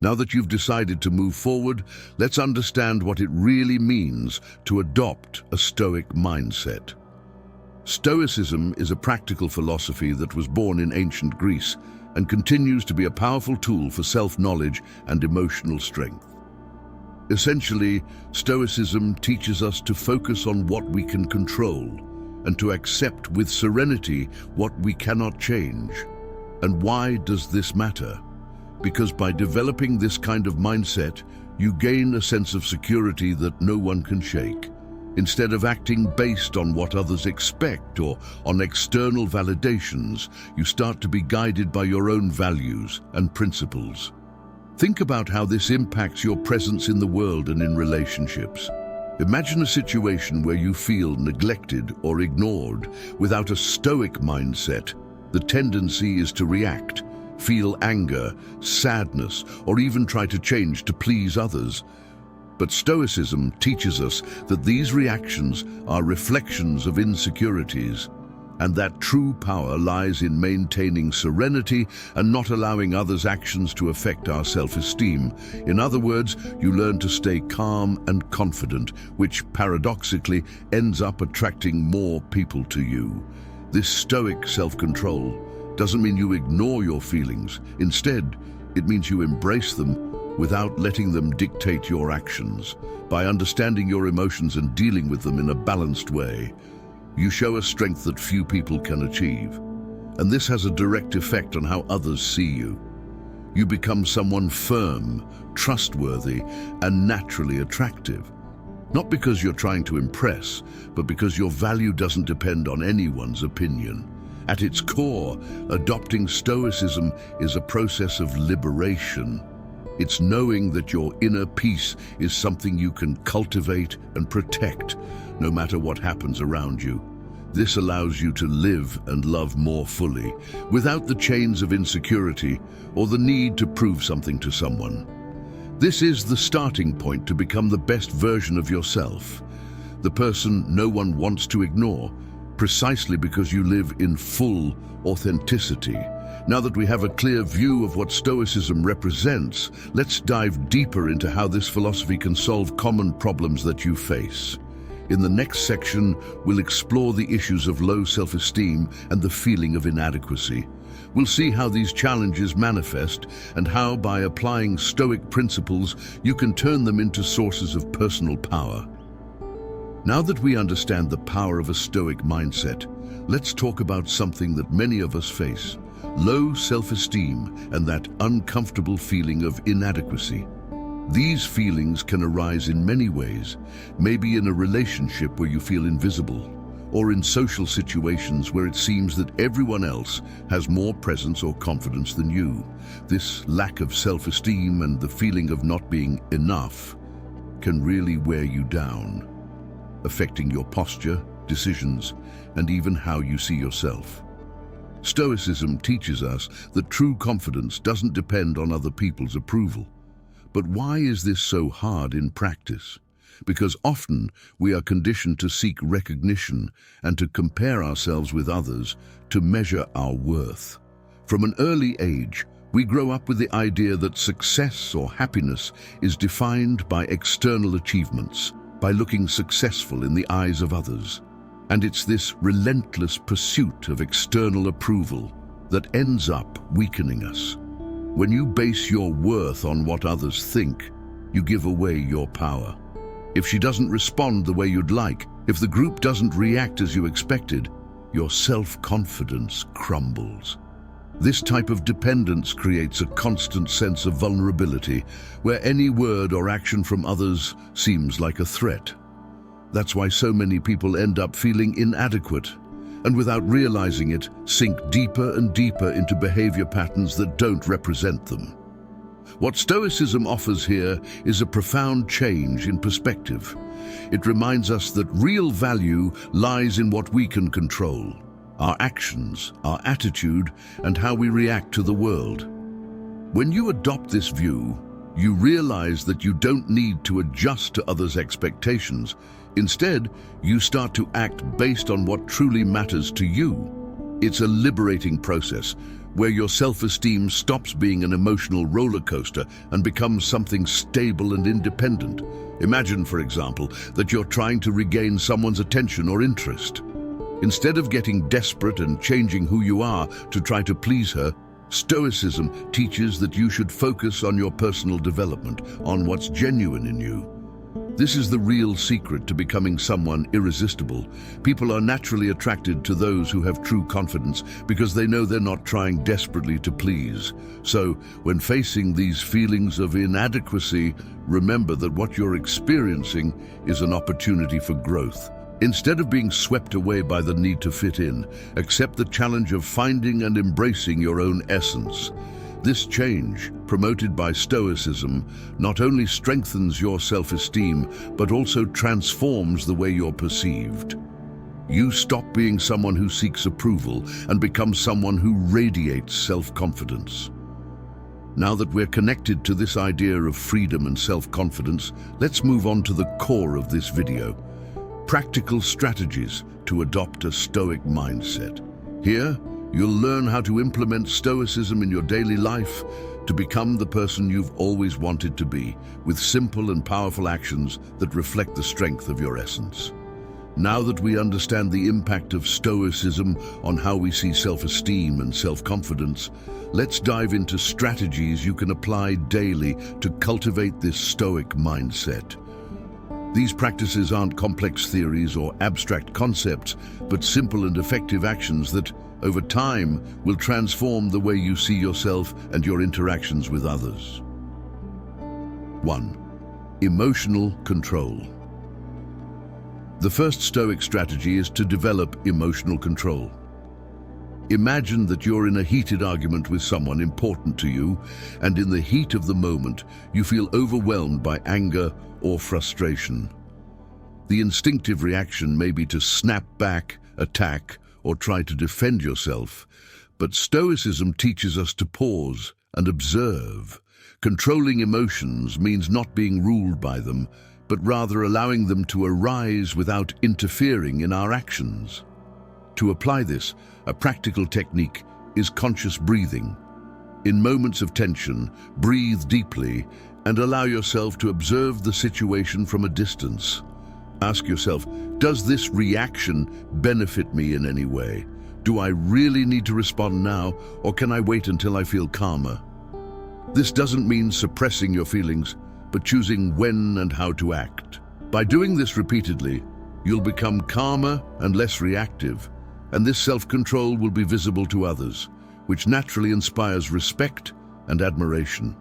Now that you've decided to move forward, let's understand what it really means to adopt a Stoic mindset. Stoicism is a practical philosophy that was born in ancient Greece and continues to be a powerful tool for self-knowledge and emotional strength. Essentially, Stoicism teaches us to focus on what we can control and to accept with serenity what we cannot change. And why does this matter? Because by developing this kind of mindset, you gain a sense of security that no one can shake. Instead of acting based on what others expect or on external validations, you start to be guided by your own values and principles. Think about how this impacts your presence in the world and in relationships. Imagine a situation where you feel neglected or ignored. Without a Stoic mindset, the tendency is to react, feel anger, sadness, or even try to change to please others. But Stoicism teaches us that these reactions are reflections of insecurities, and that true power lies in maintaining serenity and not allowing others' actions to affect our self-esteem. In other words, you learn to stay calm and confident, which paradoxically ends up attracting more people to you. This Stoic self-control doesn't mean you ignore your feelings. Instead, it means you embrace them without letting them dictate your actions. By understanding your emotions and dealing with them in a balanced way, you show a strength that few people can achieve. And this has a direct effect on how others see you. You become someone firm, trustworthy, and naturally attractive. Not because you're trying to impress, but because your value doesn't depend on anyone's opinion. At its core, adopting Stoicism is a process of liberation. It's knowing that your inner peace is something you can cultivate and protect, no matter what happens around you. This allows you to live and love more fully, without the chains of insecurity or the need to prove something to someone. This is the starting point to become the best version of yourself, the person no one wants to ignore, precisely because you live in full authenticity. Now that we have a clear view of what Stoicism represents, let's dive deeper into how this philosophy can solve common problems that you face. In the next section, we'll explore the issues of low self-esteem and the feeling of inadequacy. We'll see how these challenges manifest and how, by applying Stoic principles, you can turn them into sources of personal power. Now that we understand the power of a Stoic mindset, let's talk about something that many of us face: low self-esteem and that uncomfortable feeling of inadequacy. These feelings can arise in many ways, maybe in a relationship where you feel invisible, or in social situations where it seems that everyone else has more presence or confidence than you. This lack of self-esteem and the feeling of not being enough can really wear you down, affecting your posture, decisions, and even how you see yourself. Stoicism teaches us that true confidence doesn't depend on other people's approval. But why is this so hard in practice? Because often we are conditioned to seek recognition and to compare ourselves with others to measure our worth. From an early age, we grow up with the idea that success or happiness is defined by external achievements, by looking successful in the eyes of others. And it's this relentless pursuit of external approval that ends up weakening us. When you base your worth on what others think, you give away your power. If she doesn't respond the way you'd like, if the group doesn't react as you expected, your self-confidence crumbles. This type of dependence creates a constant sense of vulnerability, where any word or action from others seems like a threat. That's why so many people end up feeling inadequate, and without realizing it, sink deeper and deeper into behavior patterns that don't represent them. What Stoicism offers here is a profound change in perspective. It reminds us that real value lies in what we can control: our actions, our attitude, and how we react to the world. When you adopt this view, you realize that you don't need to adjust to others' expectations. Instead, you start to act based on what truly matters to you. It's a liberating process, where your self-esteem stops being an emotional roller coaster and becomes something stable and independent. Imagine, for example, that you're trying to regain someone's attention or interest. Instead of getting desperate and changing who you are to try to please her, Stoicism teaches that you should focus on your personal development, on what's genuine in you. This is the real secret to becoming someone irresistible. People are naturally attracted to those who have true confidence because they know they're not trying desperately to please. So, when facing these feelings of inadequacy, remember that what you're experiencing is an opportunity for growth. Instead of being swept away by the need to fit in, accept the challenge of finding and embracing your own essence. This change, promoted by Stoicism, not only strengthens your self-esteem, but also transforms the way you're perceived. You stop being someone who seeks approval and become someone who radiates self-confidence. Now that we're connected to this idea of freedom and self-confidence, let's move on to the core of this video. Practical strategies to adopt a Stoic mindset. Here, you'll learn how to implement Stoicism in your daily life to become the person you've always wanted to be, with simple and powerful actions that reflect the strength of your essence. Now that we understand the impact of Stoicism on how we see self-esteem and self-confidence, let's dive into strategies you can apply daily to cultivate this Stoic mindset. These practices aren't complex theories or abstract concepts, but simple and effective actions that, over time, will transform the way you see yourself and your interactions with others. 1. Emotional control. The first Stoic strategy is to develop emotional control. Imagine that you're in a heated argument with someone important to you, and in the heat of the moment, you feel overwhelmed by anger or frustration. The instinctive reaction may be to snap back, attack, or try to defend yourself, but Stoicism teaches us to pause and observe. Controlling emotions means not being ruled by them, but rather allowing them to arise without interfering in our actions. To apply this, a practical technique is conscious breathing. In moments of tension, breathe deeply and allow yourself to observe the situation from a distance. Ask yourself, does this reaction benefit me in any way? Do I really need to respond now, or can I wait until I feel calmer? This doesn't mean suppressing your feelings, but choosing when and how to act. By doing this repeatedly, you'll become calmer and less reactive, and this self-control will be visible to others, which naturally inspires respect and admiration.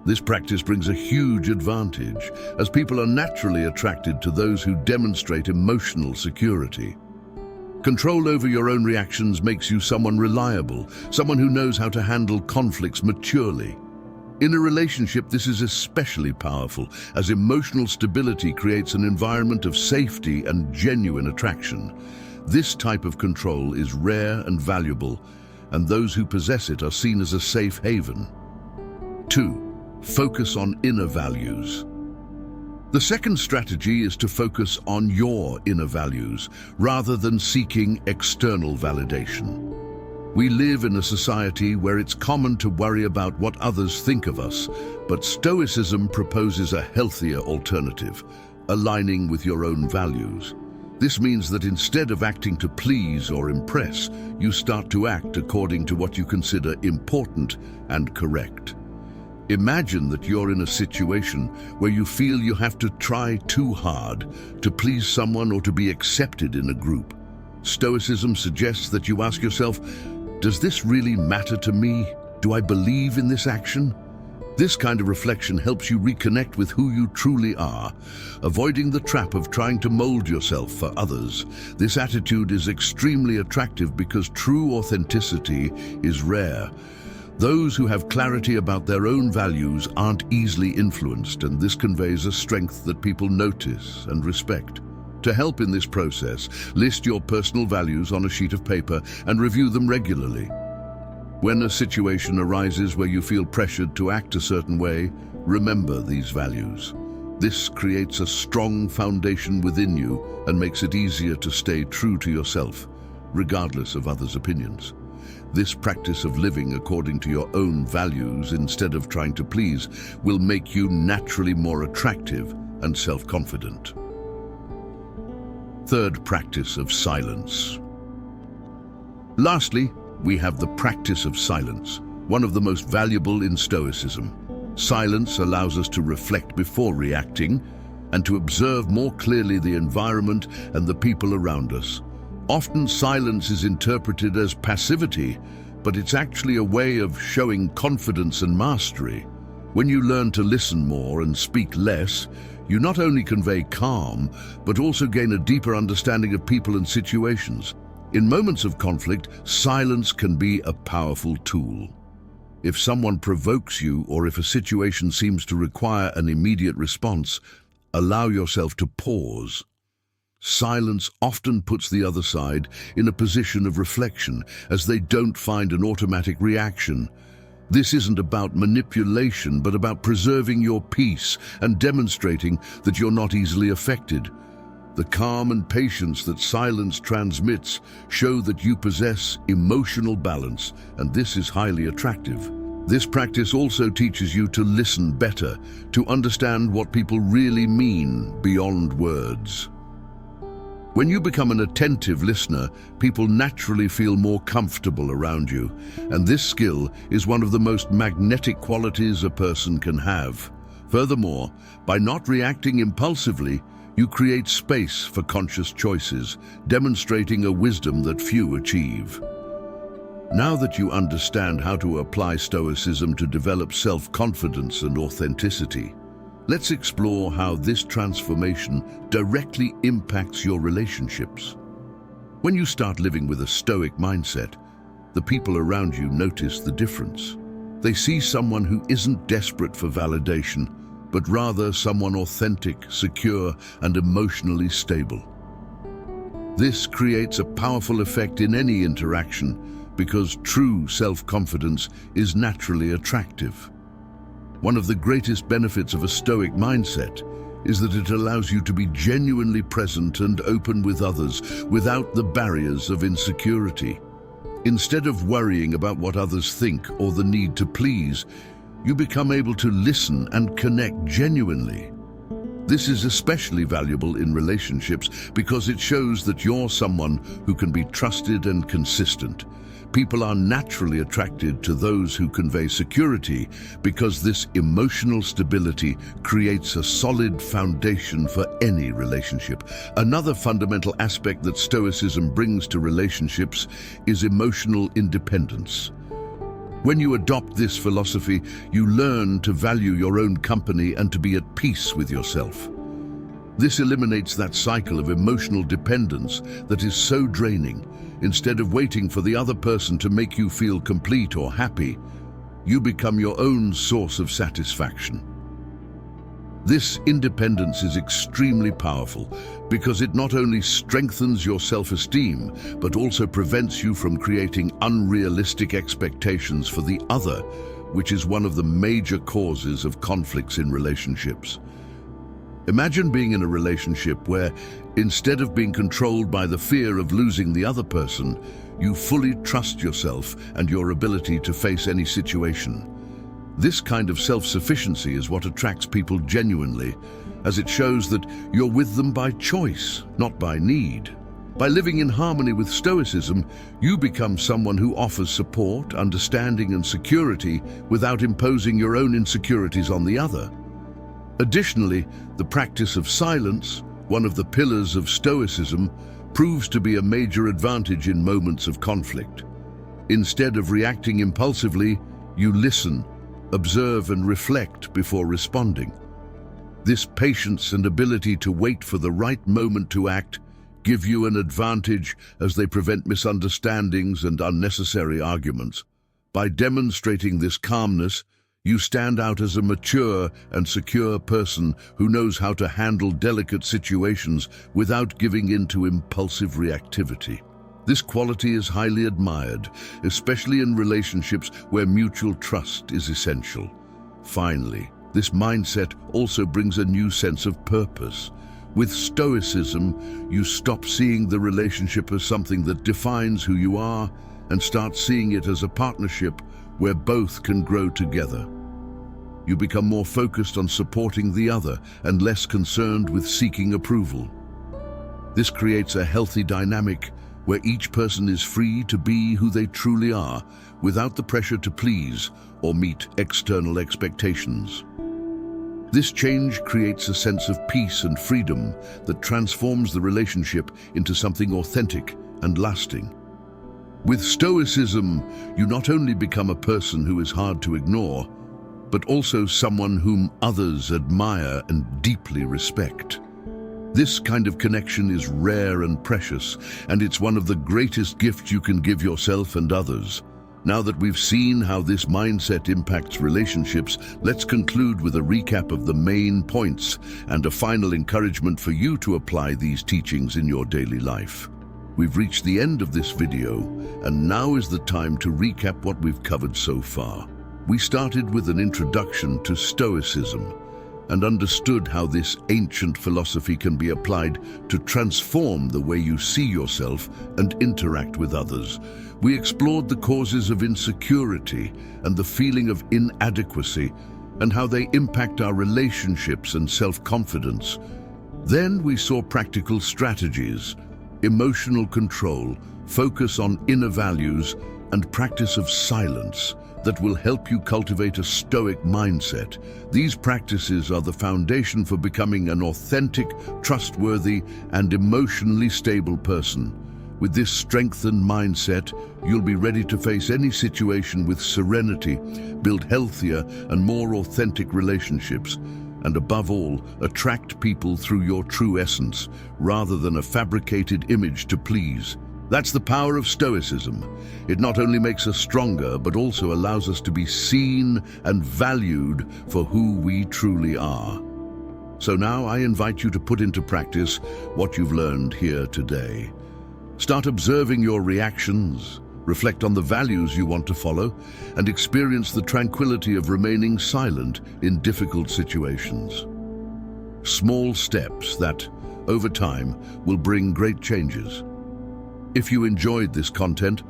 This practice brings a huge advantage, as people are naturally attracted to those who demonstrate emotional security. Control over your own reactions makes you someone reliable, someone who knows how to handle conflicts maturely. In a relationship, this is especially powerful, as emotional stability creates an environment of safety and genuine attraction. This type of control is rare and valuable, and those who possess it are seen as a safe haven. 2. Focus on inner values. The second strategy is to focus on your inner values, rather than seeking external validation. We live in a society where it's common to worry about what others think of us, but Stoicism proposes a healthier alternative, aligning with your own values. This means that instead of acting to please or impress, you start to act according to what you consider important and correct. Imagine that you're in a situation where you feel you have to try too hard to please someone or to be accepted in a group. Stoicism suggests that you ask yourself, does this really matter to me? Do I believe in this action? This kind of reflection helps you reconnect with who you truly are, avoiding the trap of trying to mold yourself for others. This attitude is extremely attractive because true authenticity is rare. Those who have clarity about their own values aren't easily influenced, and this conveys a strength that people notice and respect. To help in this process, list your personal values on a sheet of paper and review them regularly. When a situation arises where you feel pressured to act a certain way, remember these values. This creates a strong foundation within you and makes it easier to stay true to yourself, regardless of others' opinions. This practice of living according to your own values instead of trying to please will make you naturally more attractive and self-confident. Third practice of silence. Lastly, we have the practice of silence, one of the most valuable in Stoicism. Silence allows us to reflect before reacting and to observe more clearly the environment and the people around us. Often silence is interpreted as passivity, but it's actually a way of showing confidence and mastery. When you learn to listen more and speak less, you not only convey calm, but also gain a deeper understanding of people and situations. In moments of conflict, silence can be a powerful tool. If someone provokes you or if a situation seems to require an immediate response, allow yourself to pause. Silence often puts the other side in a position of reflection, as they don't find an automatic reaction. This isn't about manipulation, but about preserving your peace and demonstrating that you're not easily affected. The calm and patience that silence transmits show that you possess emotional balance, and this is highly attractive. This practice also teaches you to listen better, to understand what people really mean beyond words. When you become an attentive listener, people naturally feel more comfortable around you, and this skill is one of the most magnetic qualities a person can have. Furthermore, by not reacting impulsively, you create space for conscious choices, demonstrating a wisdom that few achieve. Now that you understand how to apply Stoicism to develop self-confidence and authenticity, let's explore how this transformation directly impacts your relationships. When you start living with a Stoic mindset, the people around you notice the difference. They see someone who isn't desperate for validation, but rather someone authentic, secure, and emotionally stable. This creates a powerful effect in any interaction because true self-confidence is naturally attractive. One of the greatest benefits of a Stoic mindset is that it allows you to be genuinely present and open with others without the barriers of insecurity. Instead of worrying about what others think or the need to please, you become able to listen and connect genuinely. This is especially valuable in relationships because it shows that you're someone who can be trusted and consistent. People are naturally attracted to those who convey security because this emotional stability creates a solid foundation for any relationship. Another fundamental aspect that Stoicism brings to relationships is emotional independence. When you adopt this philosophy, you learn to value your own company and to be at peace with yourself. This eliminates that cycle of emotional dependence that is so draining. Instead of waiting for the other person to make you feel complete or happy, you become your own source of satisfaction. This independence is extremely powerful because it not only strengthens your self-esteem, but also prevents you from creating unrealistic expectations for the other, which is one of the major causes of conflicts in relationships. Imagine being in a relationship where, instead of being controlled by the fear of losing the other person, you fully trust yourself and your ability to face any situation. This kind of self-sufficiency is what attracts people genuinely, as it shows that you're with them by choice, not by need. By living in harmony with Stoicism, you become someone who offers support, understanding, and security without imposing your own insecurities on the other. Additionally, the practice of silence, one of the pillars of Stoicism, proves to be a major advantage in moments of conflict. Instead of reacting impulsively, you listen, observe, and reflect before responding. This patience and ability to wait for the right moment to act give you an advantage as they prevent misunderstandings and unnecessary arguments. By demonstrating this calmness, you stand out as a mature and secure person who knows how to handle delicate situations without giving in to impulsive reactivity. This quality is highly admired, especially in relationships where mutual trust is essential. Finally, this mindset also brings a new sense of purpose. With Stoicism, you stop seeing the relationship as something that defines who you are and start seeing it as a partnership where both can grow together. You become more focused on supporting the other and less concerned with seeking approval. This creates a healthy dynamic where each person is free to be who they truly are without the pressure to please or meet external expectations. This change creates a sense of peace and freedom that transforms the relationship into something authentic and lasting. With Stoicism, you not only become a person who is hard to ignore, but also someone whom others admire and deeply respect. This kind of connection is rare and precious, and it's one of the greatest gifts you can give yourself and others. Now that we've seen how this mindset impacts relationships, let's conclude with a recap of the main points and a final encouragement for you to apply these teachings in your daily life. We've reached the end of this video, and now is the time to recap what we've covered so far. We started with an introduction to Stoicism and understood how this ancient philosophy can be applied to transform the way you see yourself and interact with others. We explored the causes of insecurity and the feeling of inadequacy and how they impact our relationships and self-confidence. Then we saw practical strategies, emotional control, focus on inner values, and practice of silence that will help you cultivate a Stoic mindset. These practices are the foundation for becoming an authentic, trustworthy, and emotionally stable person. With this strengthened mindset, you'll be ready to face any situation with serenity, build healthier and more authentic relationships, and above all, attract people through your true essence, rather than a fabricated image to please. That's the power of Stoicism. It not only makes us stronger, but also allows us to be seen and valued for who we truly are. So now I invite you to put into practice what you've learned here today. Start observing your reactions, reflect on the values you want to follow, and experience the tranquility of remaining silent in difficult situations. Small steps that, over time, will bring great changes. If you enjoyed this content,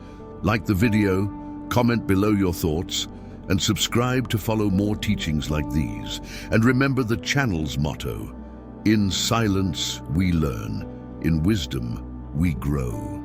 like the video, comment below your thoughts, and subscribe to follow more teachings like these. And remember the channel's motto: in silence we learn, in wisdom we grow.